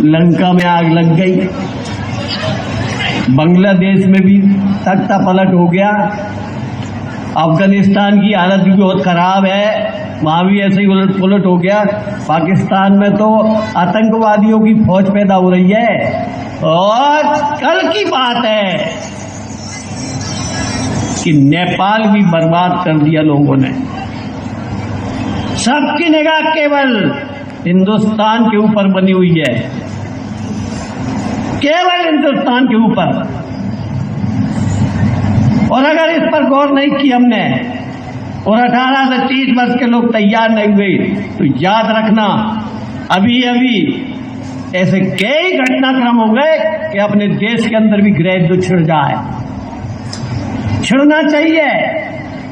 लंका में आग लग गई, बांग्लादेश में भी तख्ता पलट हो गया, अफगानिस्तान की हालत भी बहुत खराब है, वहाँ भी ऐसे ही उलट पुलट हो गया। पाकिस्तान में तो आतंकवादियों की फौज पैदा हो रही है। और कल की बात है कि नेपाल भी बर्बाद कर दिया लोगों ने। सबकी निगाह केवल हिंदुस्तान के ऊपर बनी हुई है, केवल हिंदुस्तान के ऊपर। और अगर इस पर गौर नहीं की हमने और 18 से 30 वर्ष के लोग तैयार नहीं हुए तो याद रखना अभी अभी ऐसे कई घटनाक्रम हो गए कि अपने देश के अंदर भी गृह युद्ध छिड़ जाए। छिड़ना चाहिए।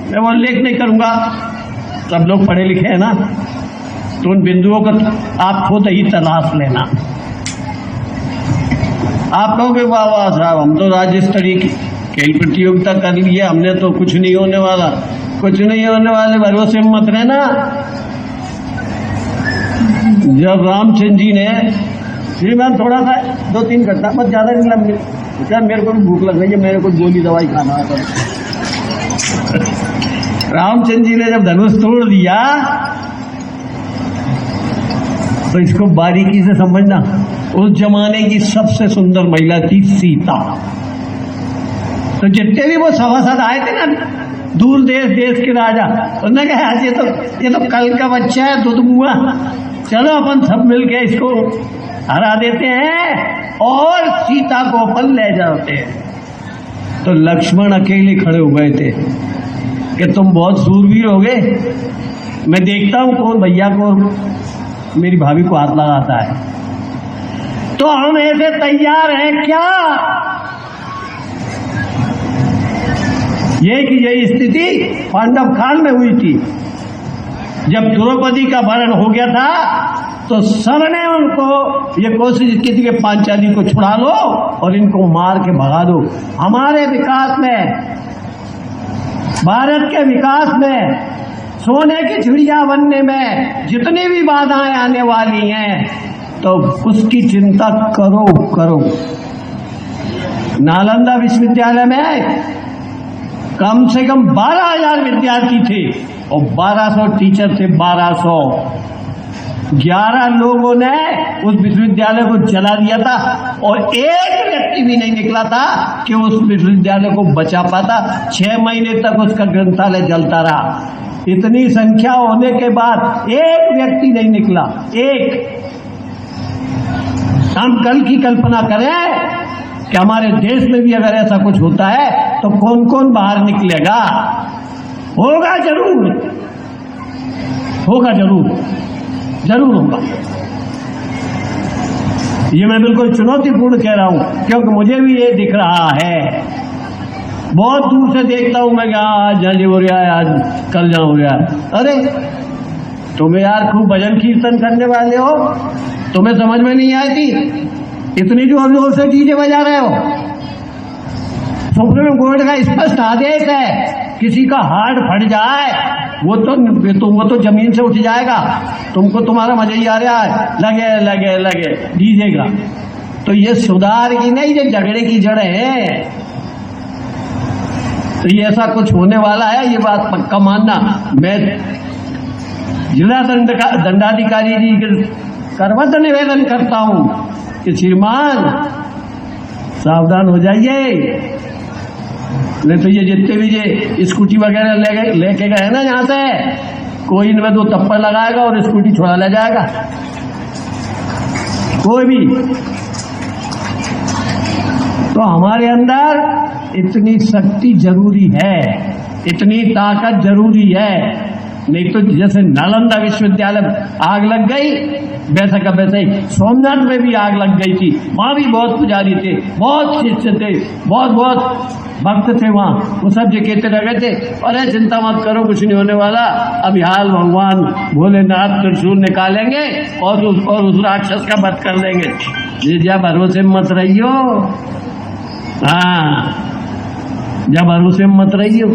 मैं वो उल्लेख नहीं करूंगा, सब लोग पढ़े लिखे हैं ना, तो उन बिंदुओं को आप खुद ही तलाश लेना। आप लोग वाह वाह साहब, हम तो राज्य स्तरीय की खेल प्रतियोगिता कर ली है, हमने तो कुछ नहीं होने वाला, कुछ नहीं होने वाले भरोसे में मत रहना। जब रामचंद्र जी ने, श्रीमान थोड़ा सा 2-3 घंटा बस, ज्यादा नहीं लंबी, क्या मेरे को भूख लग रही है, मेरे को गोली दवाई खाना है। रामचंद्र जी ने जब धनुष तोड़ दिया तो इसको बारीकी से समझना, उस जमाने की सबसे सुंदर महिला थी सीता। तो जितने भी वो सभासद आए थे ना, दूर देश के राजा, उन्होंने कहा ये तो कल का बच्चा है दुधमुआ, चलो अपन सब मिलके इसको हरा देते हैं और सीता को अपन ले जाते हैं। तो लक्ष्मण अकेले खड़े हो गए थे कि तुम बहुत सूरवीर हो गए, मैं देखता हूं कौन भैया को मेरी भाभी को हाथ लगाता है। तो हम ऐसे तैयार हैं क्या? यही स्थिति पांडव काल में हुई थी। जब द्रौपदी का वरण हो गया था तो सबने उनको ये कोशिश की थी कि पांचाली को छुड़ा लो और इनको मार के भगा दो। हमारे विकास में, भारत के विकास में, सोने की चिड़िया बनने में जितनी भी बाधाएं आने वाली हैं तो उसकी चिंता करो। नालंदा विश्वविद्यालय में कम से कम 12,000 विद्यार्थी थे और 1200 टीचर थे। 1200, 11 लोगों ने उस विश्वविद्यालय को जला दिया था और एक व्यक्ति भी नहीं निकला था कि उस विश्वविद्यालय को बचा पाता। 6 महीने तक उसका ग्रंथालय जलता रहा। इतनी संख्या होने के बाद एक व्यक्ति नहीं निकला, एक। हम कल की कल्पना करें कि हमारे देश में भी अगर ऐसा कुछ होता है तो कौन कौन बाहर निकलेगा? होगा जरूर, जरूर होगा। ये मैं बिल्कुल चुनौतीपूर्ण कह रहा हूं क्योंकि मुझे भी ये दिख रहा है। बहुत दूर से देखता हूं मैं कि आज ये हो रहा है, आज कल जा हो रहा है। अरे तुम्हें यार खूब भजन कीर्तन करने वाले हो, तुम्हें समझ में नहीं आई थी? इतनी जोर जोर से डीजे बजा रहे हो। सुप्रीम कोर्ट का स्पष्ट आदेश है, किसी का हार्ट फट जाए वो तो जमीन से उठ जाएगा। तुमको तुम्हारा मजा ही आ रहा है, लगे डीजे का। तो ये सुधार की नहीं, ये झगड़े की जड़ है। तो ये ऐसा कुछ होने वाला है, ये बात पक्का मानना। मैं जिला दंडाधिकारी जी के करवत निवेदन करता हूं कि श्रीमान सावधान हो जाइए, नहीं तो ये जितने भी ये स्कूटी वगैरह लेके गए ना यहाँ से, कोई इनमें 2 थप्पड़ लगाएगा और स्कूटी छुड़ा ले जाएगा, कोई भी। तो हमारे अंदर इतनी शक्ति जरूरी है, इतनी ताकत जरूरी है। नहीं तो जैसे नालंदा विश्वविद्यालय आग लग गई, वैसा का वैसे ही सोमनाथ में भी आग लग गई थी। वहां भी बहुत पुजारी थे, बहुत शिष्य थे, बहुत भक्त थे वहां। वो सब जो कहते रह गए थे, अरे चिंता मत करो, कुछ नहीं होने वाला, अभी हाल भगवान भोलेनाथ त्रिशूल निकालेंगे और उस राक्षस का वध कर देंगे। ये जा भरोसे में मत रहियो, हाँ, जा भरोसे में मत रहियो।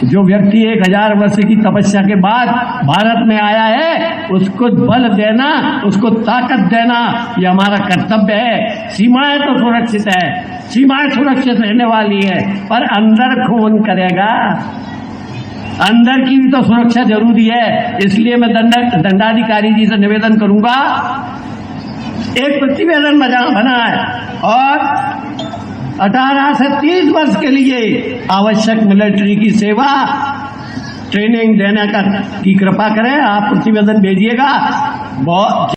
जो व्यक्ति 1000 वर्ष की तपस्या के बाद भारत में आया है उसको बल देना, उसको ताकत देना, ये हमारा कर्तव्य है। सीमाएं तो सुरक्षित है, सीमाएं सुरक्षित रहने वाली है, पर अंदर कौन करेगा? अंदर की भी तो सुरक्षा जरूरी है। इसलिए मैं दंडाधिकारी जी से निवेदन करूंगा, एक प्रतिवेदन बना है और 18 से 30 वर्ष के लिए आवश्यक मिलिट्री की सेवा ट्रेनिंग देने की कृपा करें। आप प्रतिवेदन भेजिएगा। बहुत